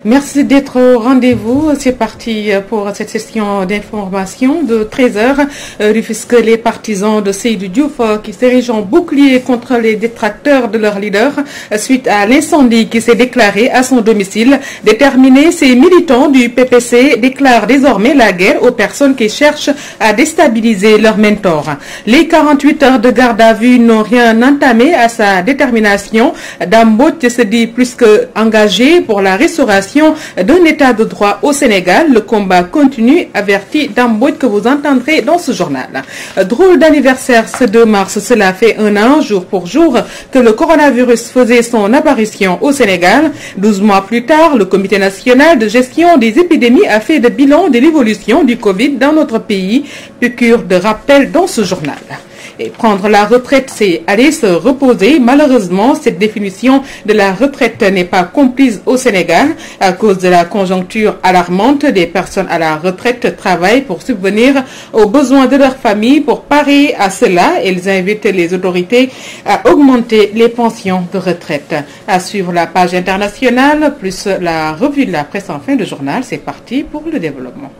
Merci d'être au rendez-vous. C'est parti pour cette session d'information de 13h. Rufisque, les partisans de Seydou Diouf qui s'érigent en bouclier contre les détracteurs de leur leader suite à l'incendie qui s'est déclaré à son domicile. Déterminés, ces militants du PPC déclarent désormais la guerre aux personnes qui cherchent à déstabiliser leur mentor. Les 48 heures de garde à vue n'ont rien entamé à sa détermination. Dame Mbodj se dit plus que engagé pour la restauration d'un état de droit au Sénégal. Le combat continue, avertit Dame Mbodj, que vous entendrez dans ce journal. Drôle d'anniversaire ce 2 mars, cela fait un an, jour pour jour, que le coronavirus faisait son apparition au Sénégal. 12 mois plus tard, le Comité national de gestion des épidémies a fait le bilan de l'évolution du Covid dans notre pays. Piqûre de rappel dans ce journal. Et prendre la retraite, c'est aller se reposer. Malheureusement, cette définition de la retraite n'est pas comprise au Sénégal à cause de la conjoncture alarmante. Des personnes à la retraite travaillent pour subvenir aux besoins de leur famille. Pour parer à cela, ils invitent les autorités à augmenter les pensions de retraite. À suivre la page internationale, plus la revue de la presse en fin de journal. C'est parti pour le développement.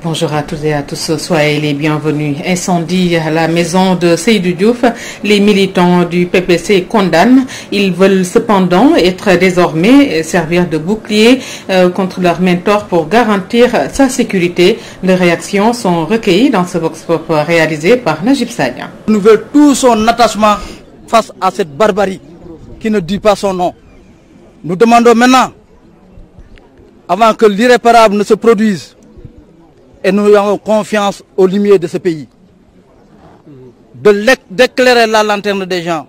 Bonjour à toutes et à tous, soyez les bienvenus. Incendie à la maison de Seydou Diouf, les militants du PPC condamnent. Ils veulent cependant être désormais servir de bouclier contre leur mentor pour garantir sa sécurité. Les réactions sont recueillies dans ce vox pop réalisé par Najib Sagna. Nous voulons tout son attachement face à cette barbarie qui ne dit pas son nom. Nous demandons maintenant, avant que l'irréparable ne se produise, et nous avons confiance aux lumières de ce pays, d'éclairer la lanterne des gens,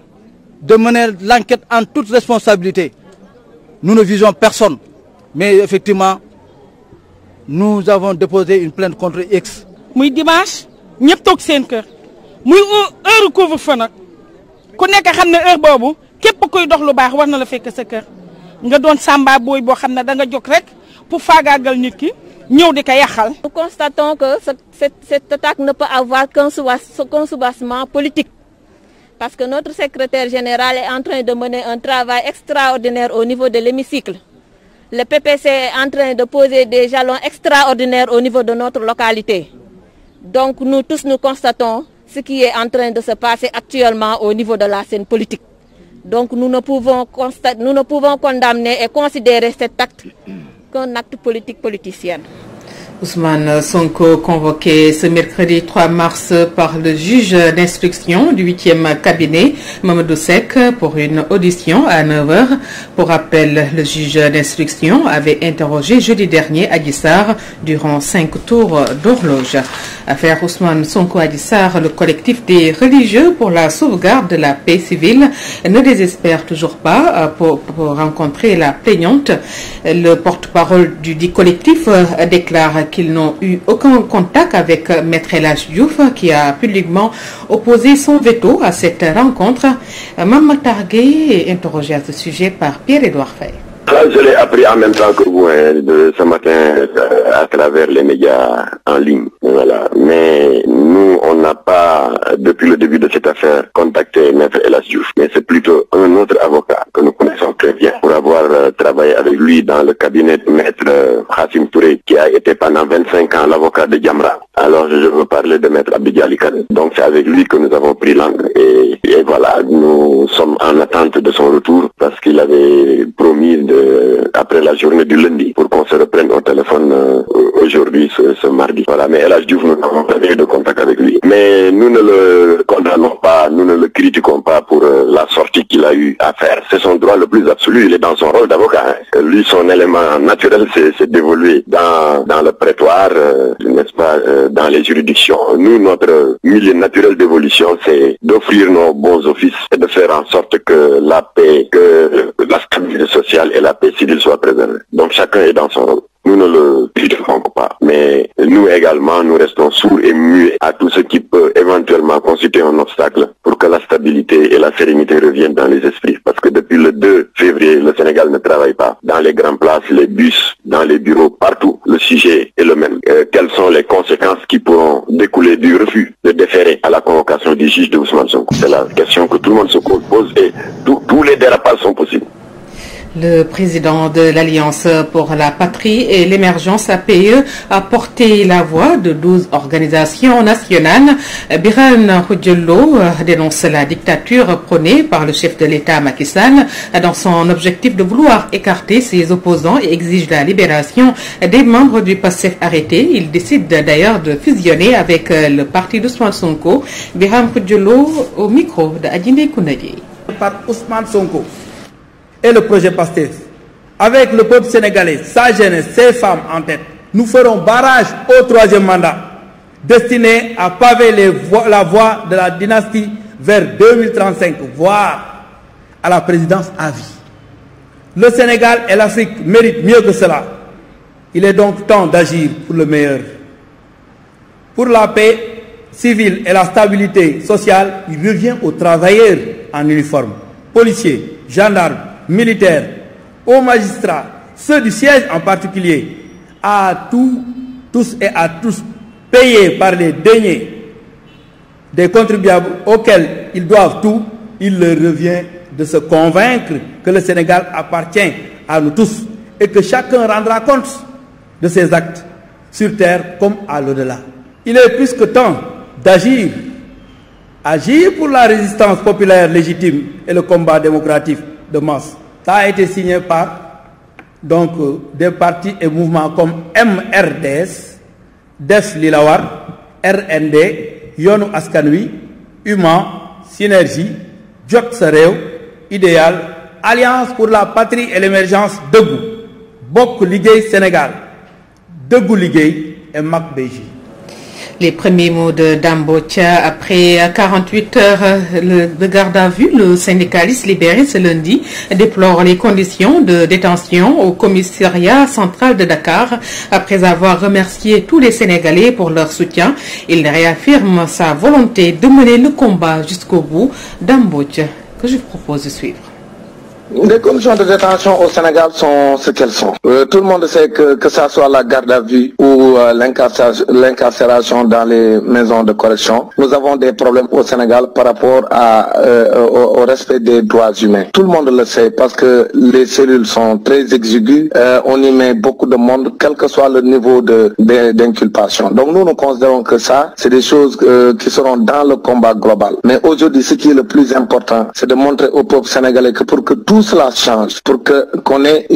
de mener l'enquête en toute responsabilité. Nous ne visons personne, mais effectivement, nous avons déposé une plainte contre X. Muy dimanche, ñëpp toog seen kër. Muy heure couvre-feu nag. Ku nekk xam ne heure boobu képp kuy dox lu baax war na la fekk sa kër. Nga doon samba boy boo xam ne da nga jóg rek pour faagaagal nit ki. Nous constatons que cette attaque ne peut avoir qu'un soubassement politique. Parce que notre secrétaire général est en train de mener un travail extraordinaire au niveau de l'hémicycle. Le PPC est en train de poser des jalons extraordinaires au niveau de notre localité. Donc nous tous nous constatons ce qui est en train de se passer actuellement au niveau de la scène politique. Donc nous ne pouvons condamner et considérer cet acte qu'un acte politique politicien. Ousmane Sonko convoqué ce mercredi 3 mars par le juge d'instruction du 8e cabinet, Mamadou Seck, pour une audition à 9h. Pour rappel, le juge d'instruction avait interrogé jeudi dernier Adji Sarr durant 5 tours d'horloge. Affaire Ousmane Sonko Adji Sarr, le collectif des religieux pour la sauvegarde de la paix civile ne désespère toujours pas pour rencontrer la plaignante. Le porte-parole du dit collectif déclare qu'ils n'ont eu aucun contact avec Maître El Hadji Diouf qui a publiquement opposé son veto à cette rencontre. Mame Mactar Gueye est interrogé à ce sujet par Pierre-Édouard Faye. Je l'ai appris en même temps que vous ce matin à travers les médias en ligne. Voilà. Mais nous, on n'a pas, depuis le début de cette affaire, contacté Maître El Hadji Diouf. Mais c'est plutôt un autre avocat que nous connaissons très bien pour avoir travaillé avec lui dans le cabinet de Maître Hassim Touré, qui a été pendant 25 ans l'avocat de Jamra. Alors je veux parler de Maître Abidji Ali Kane. Donc c'est avec lui que nous avons pris langue. Et voilà, nous sommes en attente de son retour parce qu'il avait promis après la journée du lundi pour qu'on se reprenne au téléphone aujourd'hui, ce mardi. Voilà, mais El Hadji Diouf, nous n'avons pas eu de contact avec lui. Mais nous ne le condamnons pas, nous ne le critiquons pas pour la sortie qu'il a eu à faire. C'est son droit le plus absolu, il est dans son rôle d'avocat. Hein. Lui, son élément naturel, c'est d'évoluer dans le prétoire, n'est-ce pas, dans les juridictions. Nous, notre milieu naturel d'évolution, c'est d'offrir nos bons offices et de faire en sorte que la paix, que la stabilité sociale et la paix civile soient préservées. Donc chacun est dans son rôle. Nous ne le critiquons pas, mais nous également, nous restons sourds et muets à tout ce qui peut éventuellement constituer un obstacle pour que la stabilité et la sérénité reviennent dans les esprits. Parce que depuis que le Sénégal ne travaille pas. Dans les grandes places, les bus, dans les bureaux, partout, le sujet est le même. Quelles sont les conséquences qui pourront découler du refus de déférer à la convocation du juge de Ousmane Sonko? C'est la question que tout le monde se pose et tous les dérapages sont possibles. Le président de l'Alliance pour la patrie et l'émergence APE a porté la voix de 12 organisations nationales. Birane Khoudialo dénonce la dictature prônée par le chef de l'État Macky Sall dans son objectif de vouloir écarter ses opposants et exige la libération des membres du PASTEF arrêtés. Il décide d'ailleurs de fusionner avec le parti d'Ousmane Sonko. Birane Khoudialo au micro de Adjine Kounadji. Par Ousmane Sonko et le projet PASTEF, avec le peuple sénégalais, sa jeunesse, ses femmes en tête, nous ferons barrage au troisième mandat, destiné à paver la voie de la dynastie vers 2035, voire à la présidence à vie. Le Sénégal et l'Afrique méritent mieux que cela. Il est donc temps d'agir pour le meilleur. Pour la paix civile et la stabilité sociale, il revient aux travailleurs en uniforme, policiers, gendarmes, militaires, aux magistrats, ceux du siège en particulier, à tous et à tous payés par les deniers des contribuables auxquels ils doivent tout, il leur revient de se convaincre que le Sénégal appartient à nous tous et que chacun rendra compte de ses actes sur terre comme à l'au-delà. Il est plus que temps d'agir. Agir pour la résistance populaire légitime et le combat démocratique de masse. Ça a été signé par des partis et mouvements comme MRDS, Def Lilawar, RND, Yoonu Askan Wi, UMA, Synergie, Jot Sa Réew, Idéal, Alliance pour la patrie et l'émergence Dëggu, Bokk Liggéey Sénégal, Dëggu Liggéey et Mak Béji. Les premiers mots de Dame Mbodj après 48 heures de garde à vue. Le syndicaliste libéré ce lundi déplore les conditions de détention au commissariat central de Dakar. Après avoir remercié tous les Sénégalais pour leur soutien, il réaffirme sa volonté de mener le combat jusqu'au bout. Dame Mbodj, que je vous propose de suivre. Les conditions de détention au Sénégal sont ce qu'elles sont. Tout le monde sait que ça soit la garde à vue ou l'incarcération dans les maisons de correction, nous avons des problèmes au Sénégal par rapport au respect des droits humains. Tout le monde le sait parce que les cellules sont très exiguës, on y met beaucoup de monde, quel que soit le niveau d'inculpation. Donc nous considérons que ça, c'est des choses qui seront dans le combat global. Mais aujourd'hui, ce qui est le plus important, c'est de montrer au peuple sénégalais que pour que tout cela change, pour qu'on ait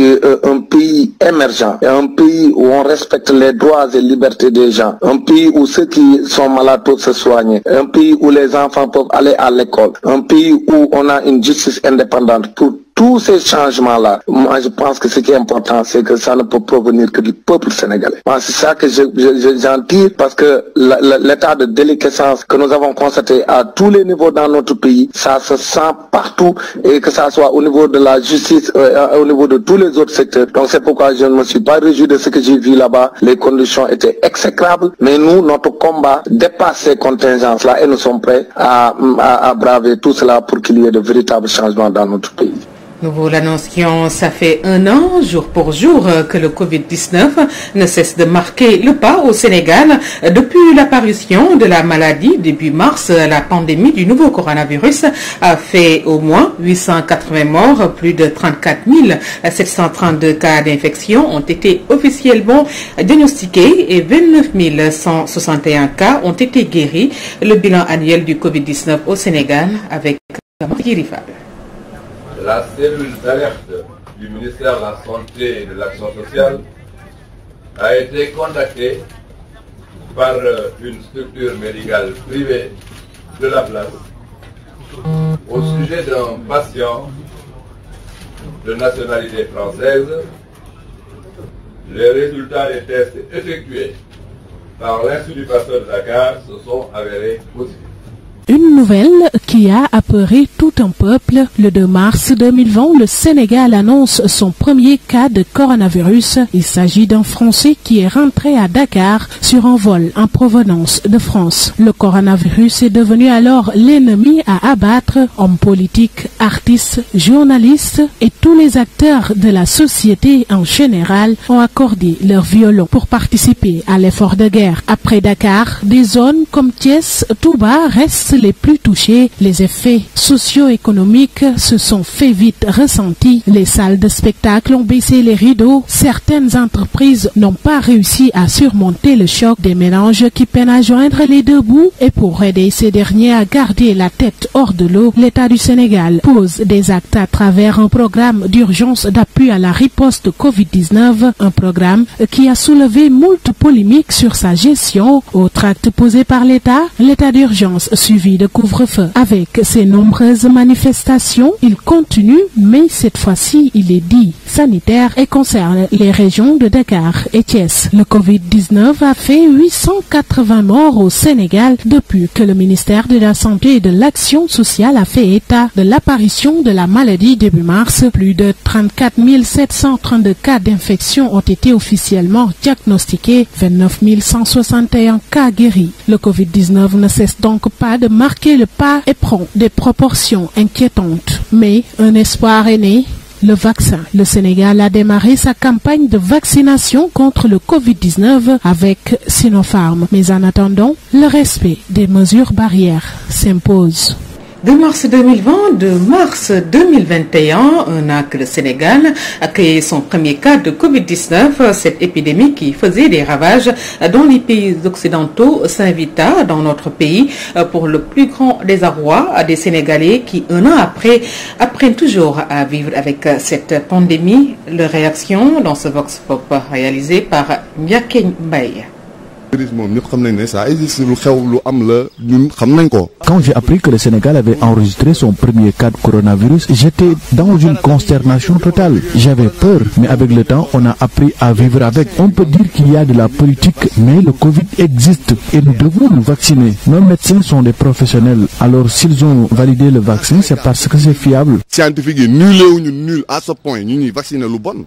un pays émergent, et un pays où on respecte les droits et libertés des gens, un pays où ceux qui sont malades peuvent se soigner, un pays où les enfants peuvent aller à l'école, un pays où on a une justice indépendante. Pour tous ces changements-là, moi je pense que ce qui est important, c'est que ça ne peut provenir que du peuple sénégalais. C'est ça que j'en tire, parce que l'état de déliquescence que nous avons constaté à tous les niveaux dans notre pays, ça se sent partout, et que ça soit au niveau de la justice, au niveau de tous les autres secteurs. Donc c'est pourquoi je ne me suis pas réjoui de ce que j'ai vu là-bas. Les conditions étaient exécrables, mais nous, notre combat dépasse ces contingences-là et nous sommes prêts à braver tout cela pour qu'il y ait de véritables changements dans notre pays. Nous vous l'annoncions, ça fait 1 an, jour pour jour, que le Covid-19 ne cesse de marquer le pas au Sénégal. Depuis l'apparition de la maladie début mars, la pandémie du nouveau coronavirus a fait au moins 880 morts, plus de 34 732 cas d'infection ont été officiellement diagnostiqués et 29 161 cas ont été guéris. Le bilan annuel du Covid-19 au Sénégal avec Marie Fall. La cellule d'alerte du ministère de la Santé et de l'Action sociale a été contactée par une structure médicale privée de la place au sujet d'un patient de nationalité française. Les résultats des tests effectués par l'Institut Pasteur de Dakar se sont avérés positifs. Une nouvelle qui a apeuré tout un peuple. Le 2 mars 2020, le Sénégal annonce son premier cas de coronavirus. Il s'agit d'un Français qui est rentré à Dakar sur un vol en provenance de France. Le coronavirus est devenu alors l'ennemi à abattre. Hommes politiques, artistes, journalistes et tous les acteurs de la société en général ont accordé leur violon pour participer à l'effort de guerre. Après Dakar, des zones comme Thiès, Touba restent les plus touchées. Les effets socio-économiques se sont fait vite ressentis. Les salles de spectacle ont baissé les rideaux. Certaines entreprises n'ont pas réussi à surmonter le choc des mélanges qui peinent à joindre les deux bouts. Et pour aider ces derniers à garder la tête hors de l'eau, l'État du Sénégal pose des actes à travers un programme d'urgence d'appui à la riposte Covid-19. Un programme qui a soulevé moult polémiques sur sa gestion. Autre acte posé par l'État, l'état d'urgence suivi de couvre-feu. Avec ces nombreuses manifestations, il continue, mais cette fois-ci, il est dit sanitaire et concerne les régions de Dakar et Thiès. Le Covid-19 a fait 880 morts au Sénégal depuis que le ministère de la Santé et de l'Action sociale a fait état de l'apparition de la maladie début mars. Plus de 34 732 cas d'infection ont été officiellement diagnostiqués, 29 161 cas guéris. Le Covid-19 ne cesse donc pas de marquer le pas et prend des proportions inquiétantes. Mais un espoir est né. Le vaccin. Le Sénégal a démarré sa campagne de vaccination contre le Covid-19 avec Sinopharm. Mais en attendant, le respect des mesures barrières s'impose. De mars 2020, de mars 2021, un an que le Sénégal a créé son premier cas de Covid-19. Cette épidémie qui faisait des ravages dans les pays occidentaux s'invita dans notre pays pour le plus grand désarroi des Sénégalais qui, un an après, apprennent toujours à vivre avec cette pandémie. Leur réaction dans ce Vox Pop réalisé par Myaké Mbaye. Quand j'ai appris que le Sénégal avait enregistré son premier cas de coronavirus, j'étais dans une consternation totale. J'avais peur, mais avec le temps, on a appris à vivre avec. On peut dire qu'il y a de la politique, mais le Covid existe et nous devons nous vacciner. Nos médecins sont des professionnels, alors s'ils ont validé le vaccin, c'est parce que c'est fiable. Scientifique, nul à ce point, nous vaccinons le bon.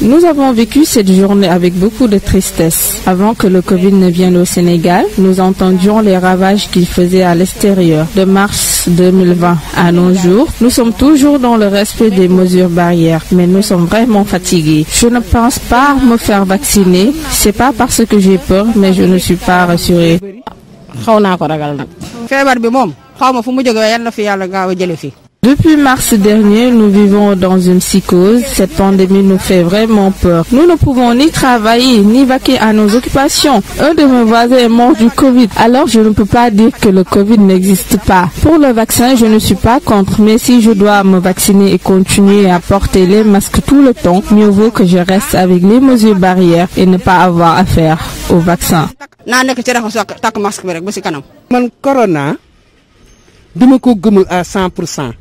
Nous avons vécu cette journée avec beaucoup de tristesse. Avant que le Covid ne vienne au Sénégal, nous entendions les ravages qu'il faisait à l'extérieur. De mars 2020 à nos jours, nous sommes toujours dans le respect des mesures barrières, mais nous sommes vraiment fatigués. Je ne pense pas me faire vacciner. C'est pas parce que j'ai peur, mais je ne suis pas rassurée. Depuis mars dernier, nous vivons dans une psychose. Cette pandémie nous fait vraiment peur. Nous ne pouvons ni travailler, ni vaquer à nos occupations. Un de mes voisins est mort du Covid. Alors je ne peux pas dire que le Covid n'existe pas. Pour le vaccin, je ne suis pas contre. Mais si je dois me vacciner et continuer à porter les masques tout le temps, mieux vaut que je reste avec les mesures barrières et ne pas avoir affaire au vaccin. Corona, je me à 100%.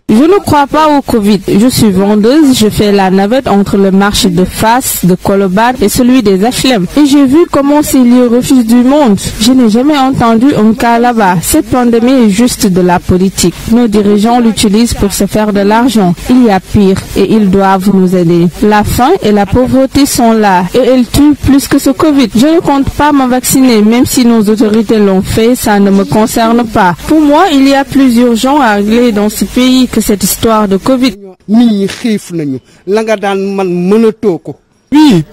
Je ne crois pas au Covid. Je suis vendeuse, je fais la navette entre le marché de Fass, de Colobane et celui des HLM. Et j'ai vu comment ces lieux refusent du monde. Je n'ai jamais entendu un cas là-bas. Cette pandémie est juste de la politique. Nos dirigeants l'utilisent pour se faire de l'argent. Il y a pire et ils doivent nous aider. La faim et la pauvreté sont là et elles tuent plus que ce Covid. Je ne compte pas me vacciner, même si nos autorités l'ont fait, ça ne me concerne pas. Pour moi, il y a plus urgent à régler dans ce pays que cette histoire de Covid. Oui,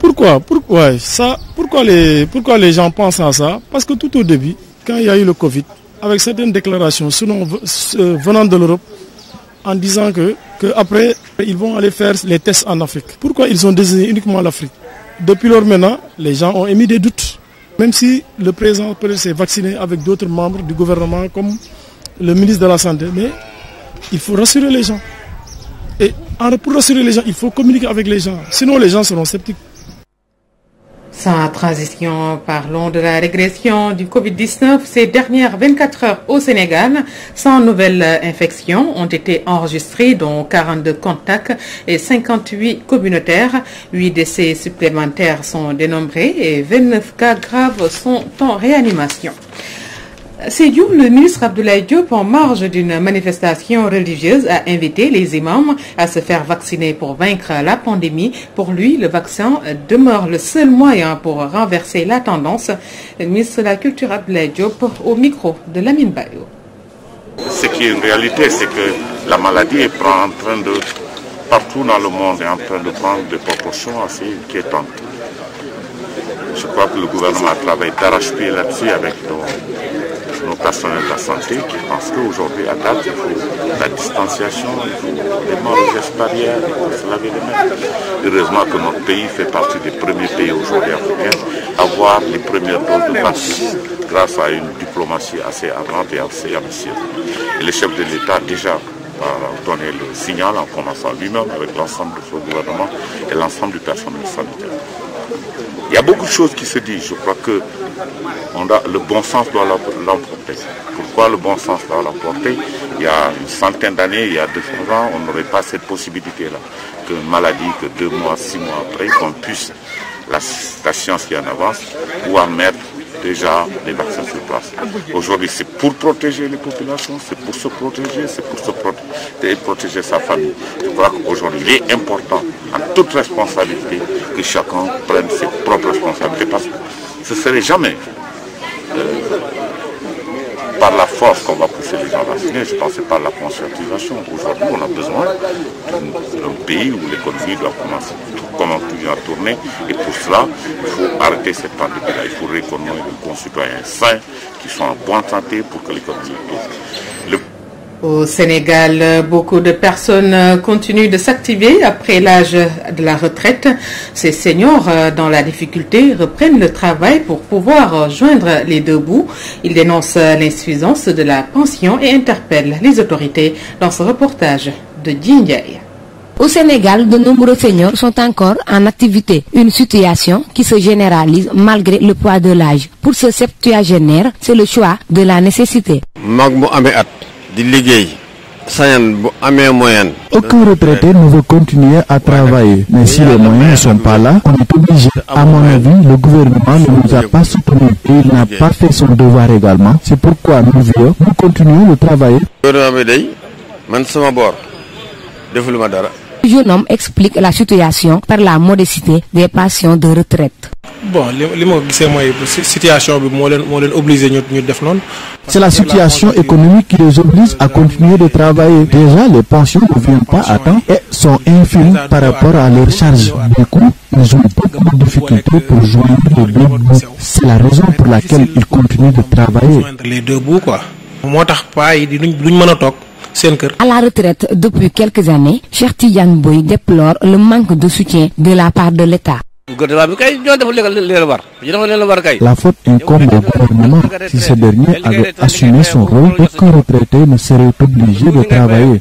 pourquoi les gens pensent à ça? Parce que tout au début, quand il y a eu le Covid, avec certaines déclarations venant de l'Europe, en disant que après ils vont aller faire les tests en Afrique. Pourquoi ils ont désigné uniquement l'Afrique? Depuis lors maintenant, les gens ont émis des doutes. Même si le président s'est vacciné avec d'autres membres du gouvernement, comme le ministre de la Santé, mais il faut rassurer les gens. Et pour rassurer les gens, il faut communiquer avec les gens. Sinon, les gens seront sceptiques. Sans transition, parlons de la régression du Covid-19. Ces dernières 24 heures au Sénégal, 100 nouvelles infections ont été enregistrées, dont 42 contacts et 58 communautaires. 8 décès supplémentaires sont dénombrés et 29 cas graves sont en réanimation. Sédhiou, le ministre Abdoulaye Diop, en marge d'une manifestation religieuse, a invité les imams à se faire vacciner pour vaincre la pandémie. Pour lui, le vaccin demeure le seul moyen pour renverser la tendance. Le ministre de la Culture Abdoulaye Diop au micro de Lamine Bayo. Ce qui est une réalité, c'est que la maladie est en train de, partout dans le monde, est en train de prendre des proportions assez inquiétantes. Je crois que le gouvernement a travaillé d'arrache-pied là-dessus avec nos personnels de la santé qui pensent qu'aujourd'hui, à date, il faut la distanciation, il faut vraiment les gestes barrières, il faut se laver les mains. Heureusement que notre pays fait partie des premiers pays aujourd'hui africains à avoir les premières doses de vaccin grâce à une diplomatie assez ardente et assez ambitieuse. Et le chef de l'État déjà a donné le signal en commençant lui-même avec l'ensemble de son gouvernement et l'ensemble du personnel sanitaire. Il y a beaucoup de choses qui se disent. Je crois que le bon sens doit l'emporter. Pourquoi le bon sens doit l'emporter? Il y a une centaine d'années, il y a 200 ans, on n'aurait pas cette possibilité-là. Qu'une maladie, que 2 mois, 6 mois après, qu'on puisse, la science qui en avance, pouvoir mettre déjà les vaccins sur place. Aujourd'hui, c'est pour protéger les populations, c'est pour se protéger, c'est pour protéger sa famille. Je crois qu'aujourd'hui, il est important, en toute responsabilité, que chacun prenne ses propres responsabilités, parce que ce ne serait jamais par la force qu'on va pousser les gens à vacciner. Je pense que c'est par la conscientisation. Aujourd'hui, on a besoin d'un pays où l'économie doit commencer à tourner. Et pour cela, il faut arrêter cette pandémie-là. Il faut reconnaître nos concitoyens sains qui sont en bonne santé pour que l'économie tourne. Au Sénégal, beaucoup de personnes continuent de s'activer après l'âge de la retraite. Ces seniors, dans la difficulté, reprennent le travail pour pouvoir joindre les deux bouts. Ils dénoncent l'insuffisance de la pension et interpellent les autorités dans ce reportage de Djindiaï. Au Sénégal, de nombreux seniors sont encore en activité, une situation qui se généralise malgré le poids de l'âge. Pour ce septuagénaire, c'est le choix de la nécessité. Aucun retraité ne veut continuer à travailler, mais si les moyens ne sont pas là, on est obligé. À mon avis, le gouvernement ne nous a pas soutenus et il n'a pas fait son devoir également. C'est pourquoi nous vieux, nous continuons de travailler. Le jeune homme explique la situation par la modestie des pensions de retraite. Bon, c'est la situation économique qui les oblige à continuer de travailler. Déjà, les pensions ne viennent pas à temps et sont infimes par rapport à leurs charges. Du coup, ils ont beaucoup de difficultés pour joindre les deux bouts. C'est la raison pour laquelle ils continuent de travailler. Les deux bouts, quoi. À la retraite depuis quelques années, Cheikh Tidiane Boy déplore le manque de soutien de la part de l'État. La faute incombe au gouvernement. Si ce dernier avait assumé son rôle, aucun retraité ne serait obligé de travailler.